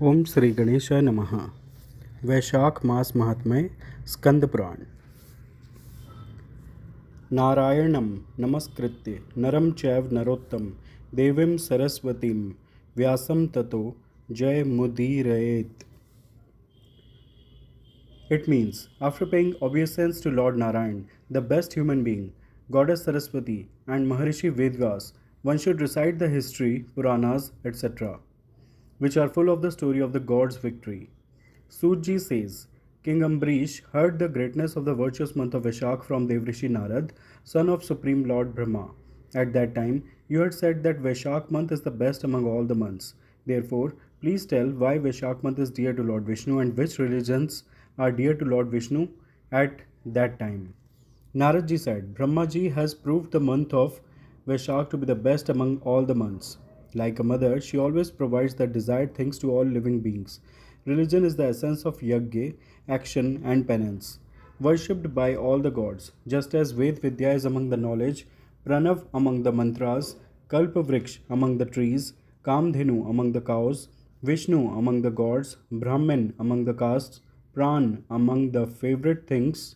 ओम श्री गणेशाय नमः। वैशाख मास महात्म्य स्कंद पुराण। नारायणं नमस्कृत्य नरं चैव नरोत्तम देवीं सरस्वतीं व्यासं ततो जयमुदीरयेत्. It means, after paying obeisance to Lord Narayan, the best human being, Goddess Saraswati, and Maharishi Vedvyas, one should recite the history, Puranas, etc., which are full of the story of the god's victory. Sutji says, King Ambrish heard the greatness of the virtuous month of Vaishakh from Devrishi Narad, son of Supreme Lord Brahma. At that time, you had said that Vaishakh month is the best among all the months. Therefore, please tell why Vaishakh month is dear to Lord Vishnu and which religions are dear to Lord Vishnu at that time. Naradji said, Brahmaji has proved the month of Vaishakh to be the best among all the months. Like a mother, she always provides the desired things to all living beings. Religion is the essence of yajna, action, and penance, worshipped by all the gods, just as Ved Vidya is among the knowledge, Pranav among the mantras, Kalpavriksha among the trees, Kamdhenu among the cows, Vishnu among the gods, Brahman among the castes, Pran among the favorite things,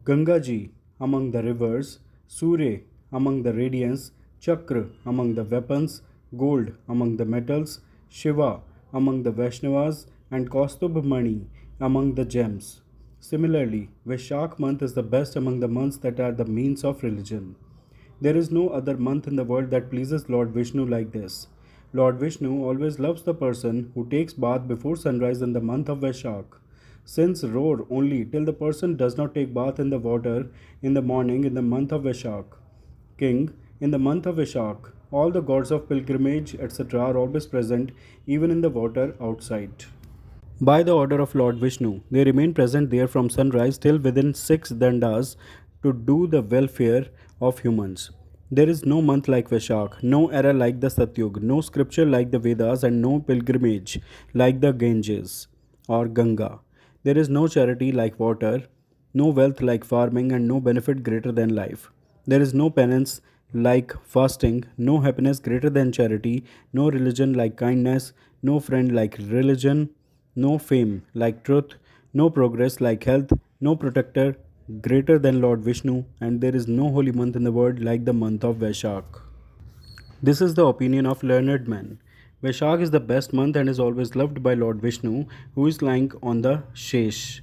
Gangaji among the rivers, Surya among the radiance, Chakra among the weapons, gold among the metals, Shiva among the Vaishnavas, and Kaustubh Mani among the gems. Similarly, Vaishakh month is the best among the months that are the means of religion. There is no other month in the world that pleases Lord Vishnu like this. Lord Vishnu always loves the person who takes bath before sunrise in the month of Vaishakh. Since roar only till the person does not take bath in the water in the morning in the month of Vaishakh. King, in the month of Vaishakh, all the gods of pilgrimage, etc., are always present, even in the water outside. By the order of Lord Vishnu, they remain present there from sunrise till within 6 dandas to do the welfare of humans. There is no month like Vaishakh, no era like the Satyug, no scripture like the Vedas, and no pilgrimage like the Ganges or Ganga. There is no charity like water, no wealth like farming, and no benefit greater than life. There is no penance like fasting, no happiness greater than charity, no religion like kindness, no friend like religion, no fame like truth, no progress like health, no protector greater than Lord Vishnu, and there is no holy month in the world like the month of Vaishakh. This is the opinion of learned men. Vaishakh is the best month and is always loved by Lord Vishnu, who is lying on the Shesh.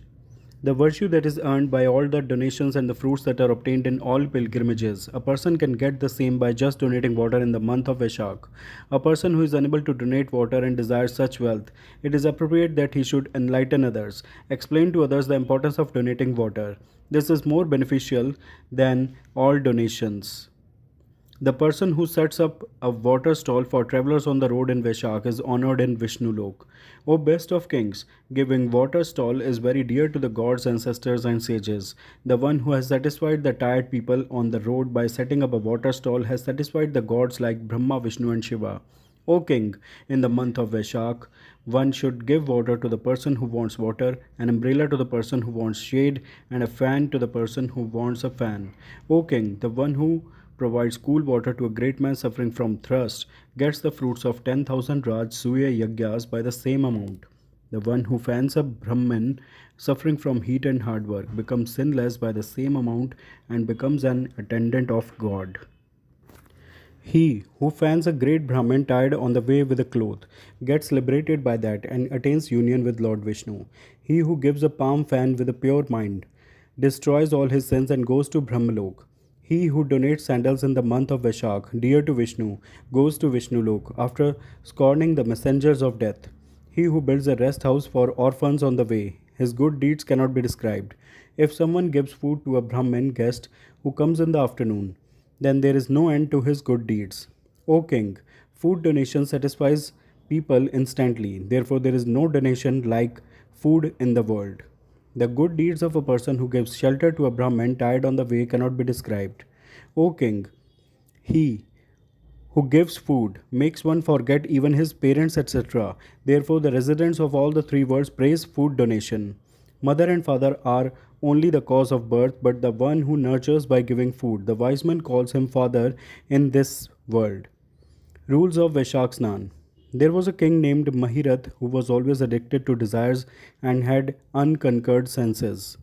The virtue that is earned by all the donations and the fruits that are obtained in all pilgrimages, a person can get the same by just donating water in the month of Vaishakh. A person who is unable to donate water and desires such wealth, it is appropriate that he should enlighten others, explain to others the importance of donating water. This is more beneficial than all donations. The person who sets up a water stall for travelers on the road in Vaishakh is honored in Vishnu Lok. O best of kings, giving water stall is very dear to the gods, ancestors, and sages. The one who has satisfied the tired people on the road by setting up a water stall has satisfied the gods like Brahma, Vishnu, and Shiva. O king, in the month of Vaishakh, one should give water to the person who wants water, an umbrella to the person who wants shade, and a fan to the person who wants a fan. O king, the one who provides cool water to a great man suffering from thirst, gets the fruits of 10,000 Rajsuya Yagyas by the same amount. The one who fans a Brahmin suffering from heat and hard work becomes sinless by the same amount and becomes an attendant of God. He who fans a great Brahmin tied on the way with a cloth gets liberated by that and attains union with Lord Vishnu. He who gives a palm fan with a pure mind destroys all his sins and goes to Brahmalok. He who donates sandals in the month of Vaishakh, dear to Vishnu, goes to Vishnulok after scorning the messengers of death. He who builds a rest house for orphans on the way, his good deeds cannot be described. If someone gives food to a Brahmin guest who comes in the afternoon, then there is no end to his good deeds. O king, food donation satisfies people instantly. Therefore, there is no donation like food in the world. The good deeds of a person who gives shelter to a Brahmin tired on the way cannot be described. O king, he who gives food makes one forget even his parents, etc. Therefore, the residents of all the three worlds praise food donation. Mother and father are only the cause of birth, but the one who nurtures by giving food. The wise man calls him father in this world. Rules of Vaishakh Snan. There was a king named Mahirath who was always addicted to desires and had unconquered senses.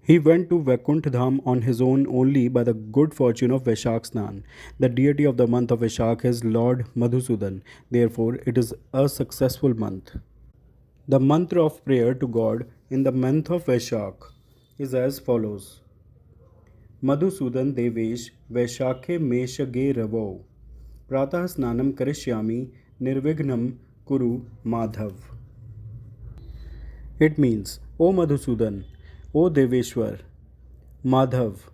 He went to Vaikuntha Dham on his own only by the good fortune of Vaishakh Snan. The deity of the month of Vaishakh is Lord Madhusudan. Therefore, it is a successful month. The mantra of prayer to God in the month of Vaishakh is as follows. Madhusudan Devesh Vaishakhe Meshage Ravo Pratah Snanam Karishyami Nirvignam Kuru Madhav. It means, O Madhusudan, O Deveshwar, Madhav,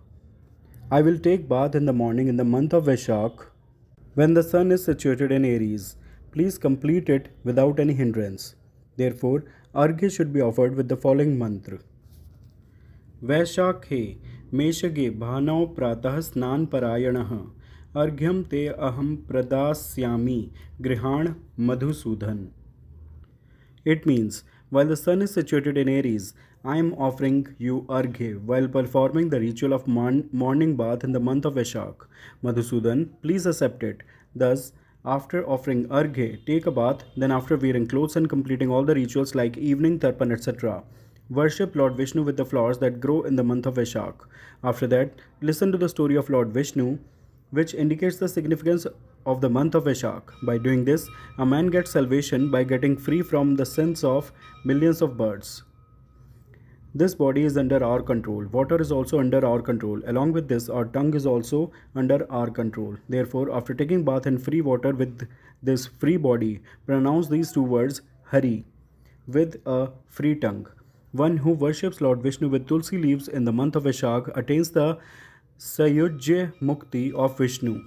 I will take bath in the morning in the month of Vaishakh when the sun is situated in Aries. Please complete it without any hindrance. Therefore, Arghya should be offered with the following mantra. Vaishakhe Meshage Bhanao Pratah Snan Parayanah Arghyam Te Aham Pradasyami Grihan Madhusudan. It means, while the sun is situated in Aries, I am offering you Arghya while performing the ritual of morning bath in the month of Vaishakh. Madhusudan, please accept it. Thus, after offering Arghya, take a bath, then after wearing clothes and completing all the rituals like evening tarpan, etc., worship Lord Vishnu with the flowers that grow in the month of Vaishakh. After that, listen to the story of Lord Vishnu, which indicates the significance of the month of Vaishakh. By doing this, a man gets salvation by getting free from the sins of millions of birds. This body is under our control. Water is also under our control. Along with this, our tongue is also under our control. Therefore, after taking bath in free water with this free body, pronounce these two words, Hari, with a free tongue. One who worships Lord Vishnu with tulsi leaves in the month of Vaishakh attains the Sayujya Mukti of Vishnu.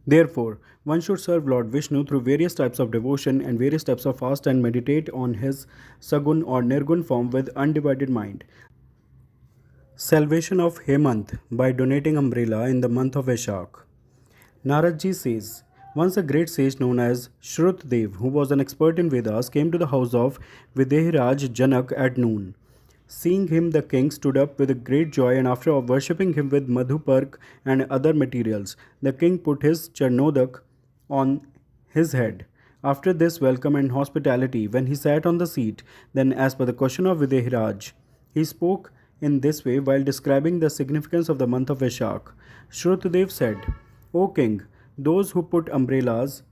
Therefore, one should serve Lord Vishnu through various types of devotion and various types of fast and meditate on his Sagun or Nirgun form with undivided mind. Salvation of Hemant by donating umbrella in the month of Vaishakh. Naradji says, once a great sage known as Shrutdev, who was an expert in Vedas, came to the house of Videhiraj Janak at noon. Seeing him, the king stood up with great joy, and after worshipping him with madhupark and other materials, the king put his charnodak on his head. After this welcome and hospitality, when he sat on the seat, then as per the question of Videhiraj, he spoke in this way while describing the significance of the month of Vaishakh. Shrutdev said, O king, those who put umbrellas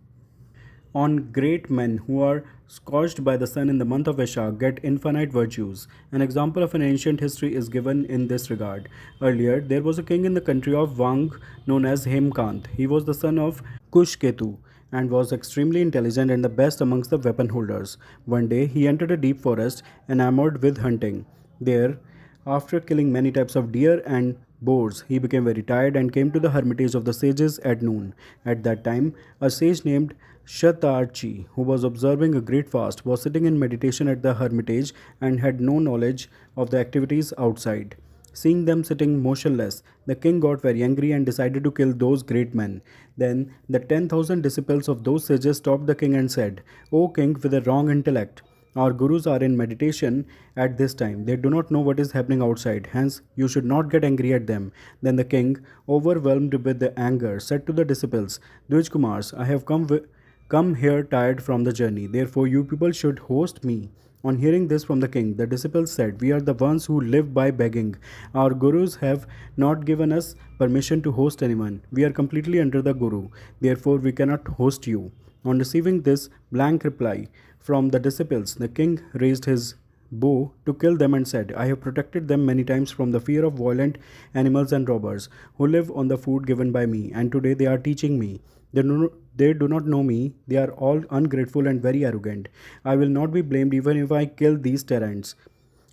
on great men who are scorched by the sun in the month of Vaishakh get infinite virtues. An example of an ancient history is given in this regard. Earlier, there was a king in the country of Vang known as Hemkant. He was the son of Kushketu and was extremely intelligent and the best amongst the weapon holders. One day, he entered a deep forest enamored with hunting. There, after killing many types of deer and boars, he became very tired and came to the hermitage of the sages at noon. At that time, a sage named Shatarchi, who was observing a great fast, was sitting in meditation at the hermitage and had no knowledge of the activities outside. Seeing them sitting motionless, the king got very angry and decided to kill those great men. Then the 10,000 disciples of those sages stopped the king and said, O king with a wrong intellect, our gurus are in meditation at this time. They do not know what is happening outside. Hence, you should not get angry at them. Then the king, overwhelmed with the anger, said to the disciples, Dvij Kumars, I have come here tired from the journey. Therefore, you people should host me. On hearing this from the king, the disciples said, We are the ones who live by begging. Our gurus have not given us permission to host anyone. We are completely under the guru. Therefore, we cannot host you. On receiving this blank reply from the disciples, the king raised his bow to kill them and said, I have protected them many times from the fear of violent animals and robbers who live on the food given by me, and today they are teaching me. They do not know me. They are all ungrateful and very arrogant. I will not be blamed even if I kill these tyrants.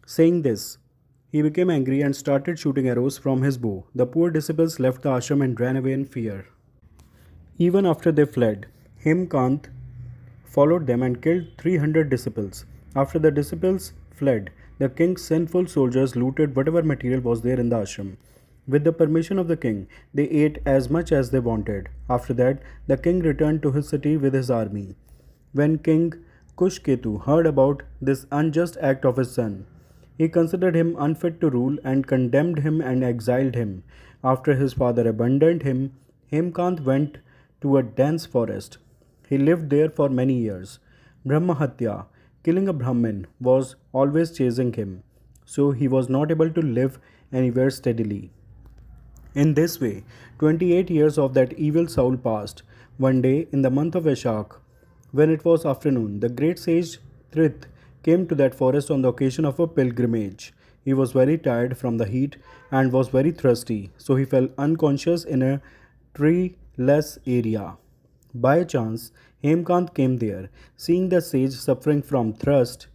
Saying this, he became angry and started shooting arrows from his bow. The poor disciples left the ashram and ran away in fear. Even after they fled, Hemkant followed them and killed 300 disciples. After the disciples fled, the king's sinful soldiers looted whatever material was there in the ashram. With the permission of the king, they ate as much as they wanted. After that, the king returned to his city with his army. When King Kushketu heard about this unjust act of his son, he considered him unfit to rule and condemned him and exiled him. After his father abandoned him, Hemkant went to a dense forest. He lived there for many years. Brahmahatya, killing a Brahmin, was always chasing him, so he was not able to live anywhere steadily. In this way, 28 years of that evil soul passed. One day, in the month of Vaishakh, when it was afternoon, the great sage Trith came to that forest on the occasion of a pilgrimage. He was very tired from the heat and was very thirsty, so he fell unconscious in a treeless area. By chance, Hemkant came there. Seeing the sage suffering from thirst,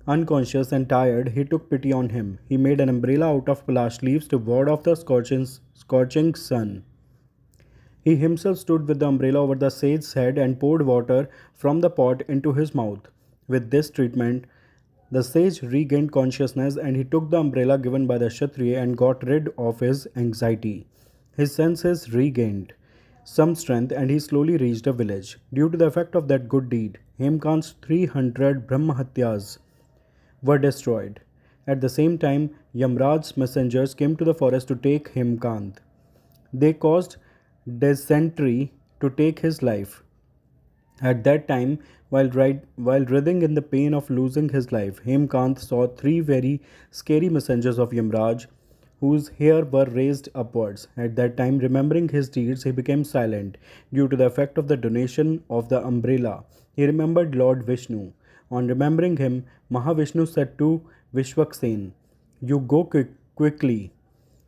unconscious and tired, he took pity on him. He made an umbrella out of palash leaves to ward off the scorching sun. He himself stood with the umbrella over the sage's head and poured water from the pot into his mouth. With this treatment, the sage regained consciousness and he took the umbrella given by the Kshatriya and got rid of his anxiety. His senses regained some strength and he slowly reached a village. Due to the effect of that good deed, Hemkant's 300 Brahmahatyas were destroyed. At the same time, Yamraj's messengers came to the forest to take Hemkant. They caused dysentery to take his life. At that time, while writhing in the pain of losing his life, Hemkant saw three very scary messengers of Yamraj whose hair were raised upwards. At that time, remembering his deeds, he became silent due to the effect of the donation of the umbrella. He remembered Lord Vishnu. On remembering him, Mahavishnu said to Vishwaksen, "You go quickly.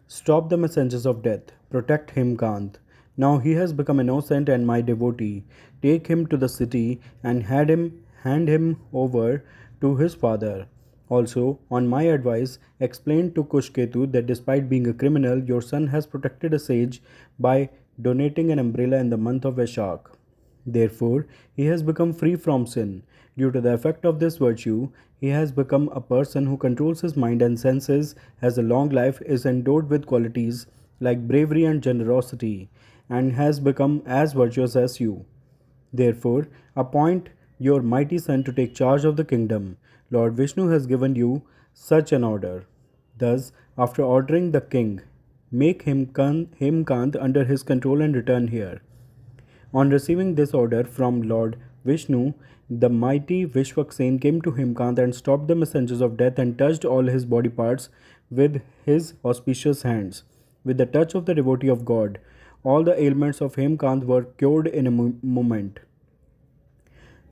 Stop the messengers of death. Protect Hemkant. Now he has become innocent and my devotee. Take him to the city and hand him over to his father. Also, on my advice, explain to Kushketu that despite being a criminal, your son has protected a sage by donating an umbrella in the month of Vaishakh. Therefore, he has become free from sin. Due to the effect of this virtue, he has become a person who controls his mind and senses, has a long life, is endowed with qualities like bravery and generosity, and has become as virtuous as you. Therefore, appoint your mighty son to take charge of the kingdom. Lord Vishnu has given you such an order." Thus, after ordering the king, make Hemkant under his control and return here. On receiving this order from Lord Vishnu, the mighty Vishwaksen came to Hemkant and stopped the messengers of death and touched all his body parts with his auspicious hands. With the touch of the devotee of God, all the ailments of Hemkant were cured in a moment.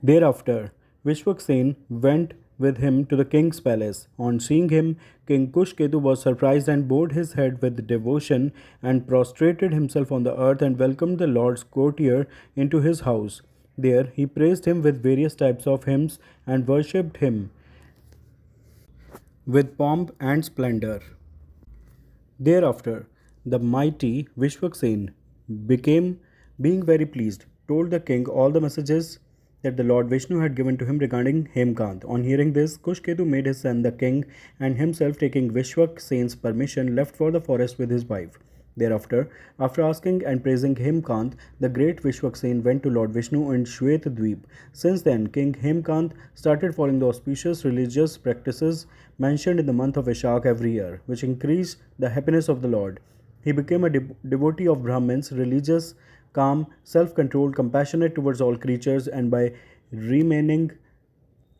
Thereafter, Vishwaksen went with him to the king's palace. On seeing him, King Kushketu was surprised and bowed his head with devotion and prostrated himself on the earth and welcomed the Lord's courtier into his house. There he praised him with various types of hymns and worshipped him with pomp and splendor. Thereafter, the mighty Vishwaksen became, being very pleased, told the king all the messages that the Lord Vishnu had given to him regarding Hemkant. On hearing this, Kushketu made his son the king and himself, taking Vishwaksen's permission, left for the forest with his wife. Thereafter, after asking and praising Hemkant, the great Vishwaksen went to Lord Vishnu in Shwetadweep. Since then, King Hemkant started following the auspicious religious practices mentioned in the month of Vaishakh every year, which increased the happiness of the Lord. He became a devotee of Brahmins, religious, calm, self-controlled, compassionate towards all creatures, and by remaining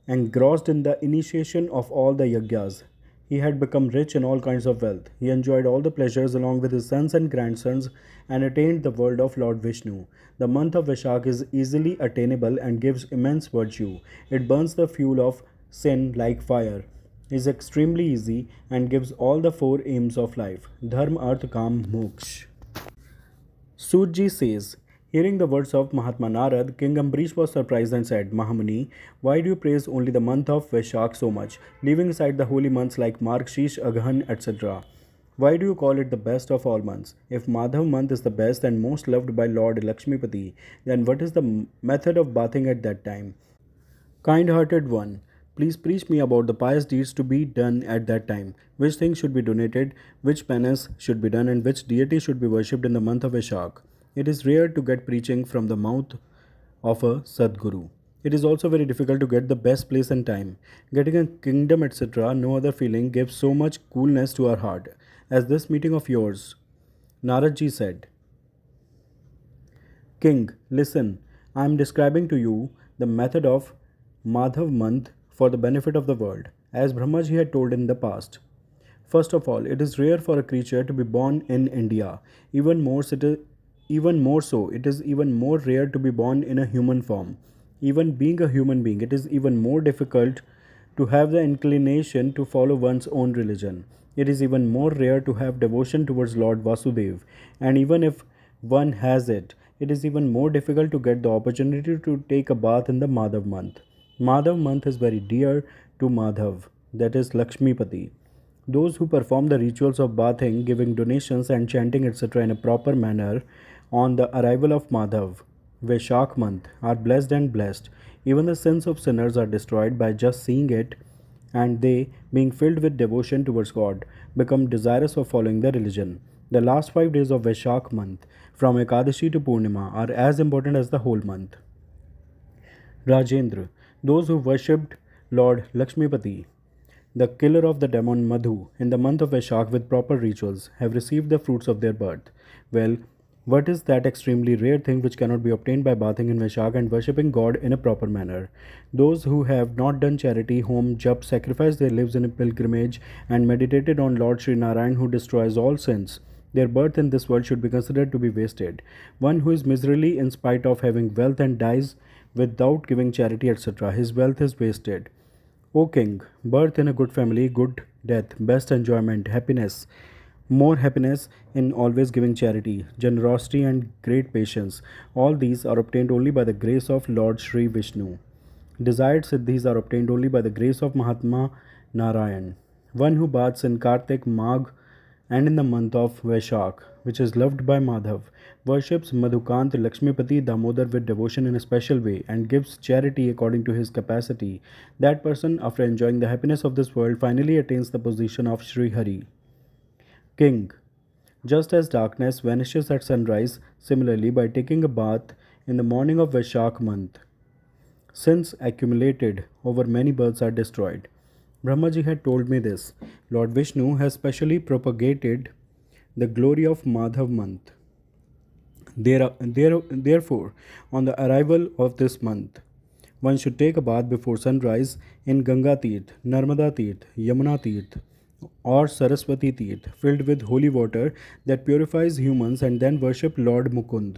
engrossed in the initiation of all the yagyas, he had become rich in all kinds of wealth. He enjoyed all the pleasures along with his sons and grandsons and attained the world of Lord Vishnu. The month of Vaishakh is easily attainable and gives immense virtue. It burns the fuel of sin like fire, is extremely easy, and gives all the four aims of life: dharma, artha, kam, moksha. Surji says, hearing the words of Mahatma Narad, King Ambrish was surprised and said, "Mahamuni, why do you praise only the month of Vaishakh so much, leaving aside the holy months like Margshish, Aghan, etc.? Why do you call it the best of all months? If Madhav month is the best and most loved by Lord Lakshmipati, then what is the method of bathing at that time? Kind-hearted one, please preach me about the pious deeds to be done at that time. Which things should be donated, which penance should be done, and which deity should be worshipped in the month of Vaishakh. It is rare to get preaching from the mouth of a Sadguru. It is also very difficult to get the best place and time. Getting a kingdom, etc., no other feeling gives so much coolness to our heart as this meeting of yours." Naradji said, "King, listen. I am describing to you the method of Madhav month for the benefit of the world, as Brahmaji had told in the past. First of all, it is rare for a creature to be born in India. Even more so, it is even more rare to be born in a human form. Even being a human being, it is even more difficult to have the inclination to follow one's own religion. It is even more rare to have devotion towards Lord Vasudev, and even if one has it, it is even more difficult to get the opportunity to take a bath in the Madhav month. Madhav month is very dear to Madhav, that is Lakshmipati. Those who perform the rituals of bathing, giving donations, and chanting etc. in a proper manner on the arrival of Madhav, Vaishakh month, are blessed and blessed. Even the sins of sinners are destroyed by just seeing it, and they, being filled with devotion towards God, become desirous of following the religion. The last 5 days of Vaishakh month, from Ekadashi to Purnima, are as important as the whole month. Rajendra, those who worshipped Lord Lakshmipati, the killer of the demon Madhu, in the month of Vaishakh with proper rituals, have received the fruits of their birth. Well, what is that extremely rare thing which cannot be obtained by bathing in Vaishakh and worshipping God in a proper manner? Those who have not done charity, home, jap, sacrificed their lives in a pilgrimage, and meditated on Lord Sri Narayan who destroys all sins, their birth in this world should be considered to be wasted. One who is miserly in spite of having wealth and dies without giving charity, etc., his wealth is wasted. O King, birth in a good family, good death, best enjoyment, happiness, more happiness in always giving charity, generosity, and great patience. All these are obtained only by the grace of Lord Sri Vishnu. Desired siddhis are obtained only by the grace of Mahatma Narayan. One who baths in Kartik, Magh, and in the month of Vaishakh, which is loved by Madhav, worships Madhukant Lakshmipati Damodar with devotion in a special way, and gives charity according to his capacity. That person, after enjoying the happiness of this world, finally attains the position of Sri Hari. King. Just as darkness vanishes at sunrise, similarly, by taking a bath in the morning of Vaishakh month, sins accumulated over many births are destroyed. Brahmaji had told me this. Lord Vishnu has specially propagated the glory of Madhav month. Therefore, on the arrival of this month, one should take a bath before sunrise in Ganga Tirth, Narmada Tirth, Yamuna Tirth, or Saraswati Tirth, filled with holy water that purifies humans, and then worship Lord Mukund.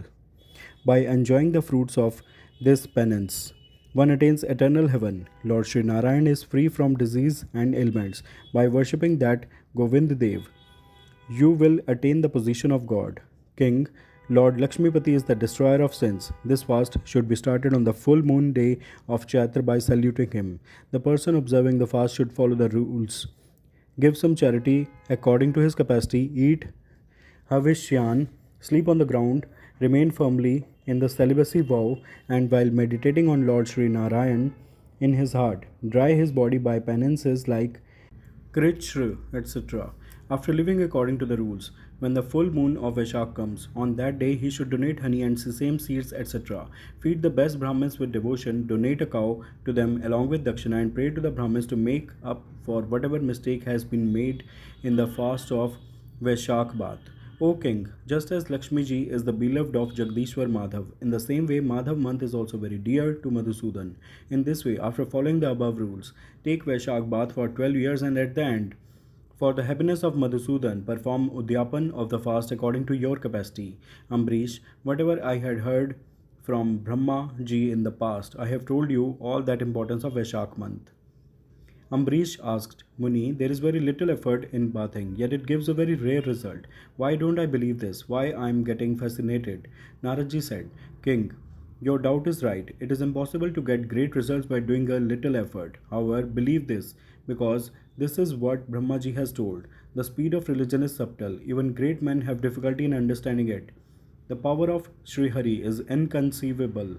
By enjoying the fruits of this penance, one attains eternal heaven. Lord Sri Narayan is free from disease and ailments. By worshipping that Govind Dev, you will attain the position of God. King, Lord Lakshmipati is the destroyer of sins. This fast should be started on the full moon day of Chaitra by saluting him. The person observing the fast should follow the rules. Give some charity according to his capacity, eat Havishyan, sleep on the ground, remain firmly in the celibacy vow, and while meditating on Lord Sri Narayan in his heart, dry his body by penances like Krishra, etc. After living according to the rules, when the full moon of Vaishakh comes, on that day he should donate honey and sesame seeds, etc. Feed the best Brahmins with devotion, donate a cow to them along with Dakshina, and pray to the Brahmins to make up for whatever mistake has been made in the fast of Vaishakh Bath. O King, just as Lakshmi ji is the beloved of Jagdishwar Madhav, in the same way Madhav month is also very dear to Madhusudan. In this way, after following the above rules, take Vaishakh bath for 12 years, and at the end, for the happiness of Madhusudan, perform Udyapan of the fast according to your capacity. Ambrish, whatever I had heard from Brahma ji in the past, I have told you all that importance of Vaishakh month. Ambrish asked, Muni, there is very little effort in bathing, yet it gives a very rare result. Why don't I believe this? Why I am getting fascinated? Naradji said, King, your doubt is right. It is impossible to get great results by doing a little effort. However, believe this, because this is what Brahmaji has told. The speed of religion is subtle. Even great men have difficulty in understanding it. The power of Sri Hari is inconceivable.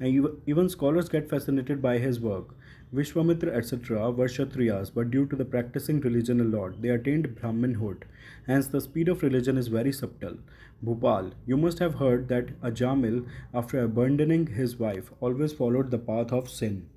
And even scholars get fascinated by his work. Vishwamitra, etc., were Kshatriyas, but due to the practicing religion a lot, they attained Brahminhood. Hence, the speed of religion is very subtle. Bhupal, you must have heard that a Jamil, after abandoning his wife, always followed the path of sin.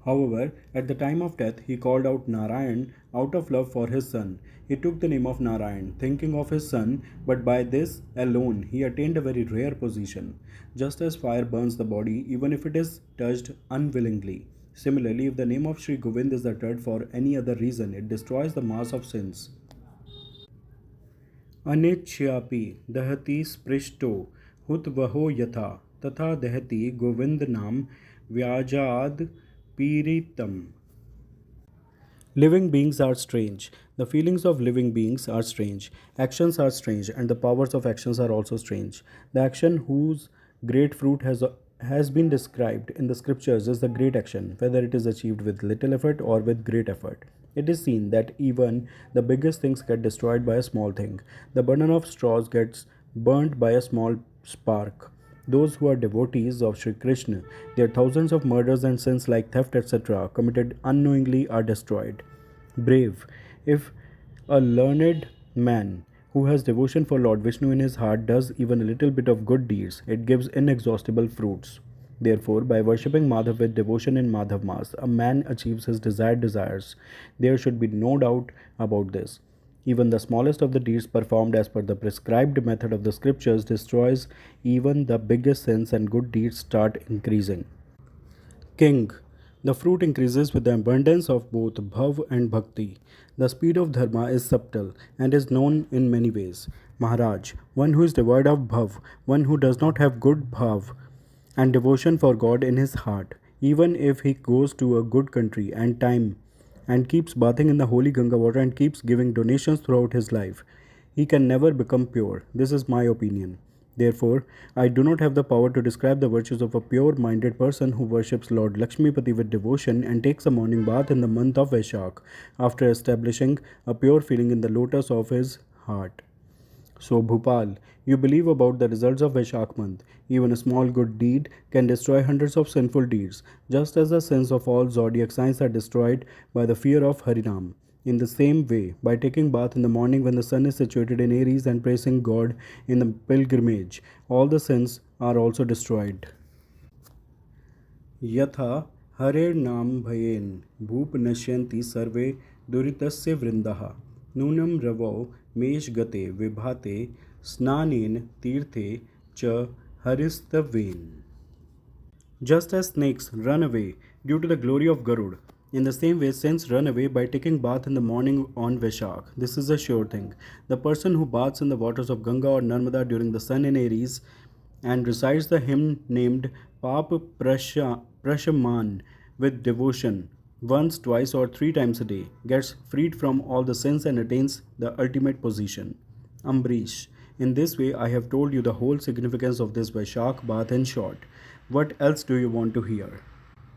However, at the time of death, he called out Narayan out of love for his son. He took the name of Narayan, thinking of his son, but by this alone he attained a very rare position. Just as fire burns the body, even if it is touched unwillingly. Similarly, if the name of Sri Govind is uttered for any other reason, it destroys the mass of sins. अनिच्छयापि दहति स्पृष्टो हुतवहो यथा तथा दहति गोविंदनाम व्याजाद पीड़ितम. Living beings are strange. The feelings of living beings are strange. Actions are strange, and the powers of actions are also strange. The action whose great fruit has been described in the scriptures is the great action, whether it is achieved with little effort or with great effort. It is seen that even the biggest things get destroyed by a small thing. The bundle of straws gets burnt by a small spark. Those who are devotees of Sri Krishna, their thousands of murders and sins like theft, etc., committed unknowingly are destroyed. Brave. If a learned man who has devotion for Lord Vishnu in his heart does even a little bit of good deeds, it gives inexhaustible fruits. Therefore, by worshipping Madhav with devotion in Madhav Maas, a man achieves his desired desires. There should be no doubt about this. Even the smallest of the deeds performed as per the prescribed method of the scriptures destroys even the biggest sins, and good deeds start increasing. King. The fruit increases with the abundance of both bhav and bhakti. The speed of dharma is subtle and is known in many ways. Maharaj, one who is devoid of bhav, one who does not have good bhav and devotion for God in his heart, even if he goes to a good country and time and keeps bathing in the holy Ganga water and keeps giving donations throughout his life, he can never become pure. This is my opinion. Therefore, I do not have the power to describe the virtues of a pure-minded person who worships Lord Lakshmipati with devotion and takes a morning bath in the month of Vaishakh after establishing a pure feeling in the lotus of his heart. So, Bhupal, you believe about the results of Vaishakh month. Even a small good deed can destroy hundreds of sinful deeds, just as the sins of all zodiac signs are destroyed by the fear of Harinam. In the same way, by taking bath in the morning when the sun is situated in Aries and praising God in the pilgrimage, all the sins are also destroyed. Yatha Harer Nam Bhayen Bhup Nashyanti Sarve Duritasya Vrindaha Nunam Ravo Mesh Gate Vibhate Snanen Tirthe Cha Haristaven. Just as snakes run away due to the glory of Garud, in the same way sins run away by taking bath in the morning on Vaishakh. This is a sure thing. The person who baths in the waters of Ganga or Narmada during the sun in Aries and recites the hymn named Pap Prashaman with devotion once, twice, or three times a day gets freed from all the sins and attains the ultimate position. Ambrish. In this way, I have told you the whole significance of this Vaishakh bath in short. What else do you want to hear?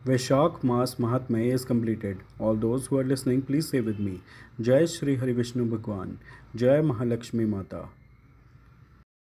Vaishakh Maas Mahatmay is completed. All those who are listening, please say with me, Jai Shri Hari Vishnu Bhagwan, Jai Mahalakshmi Mata.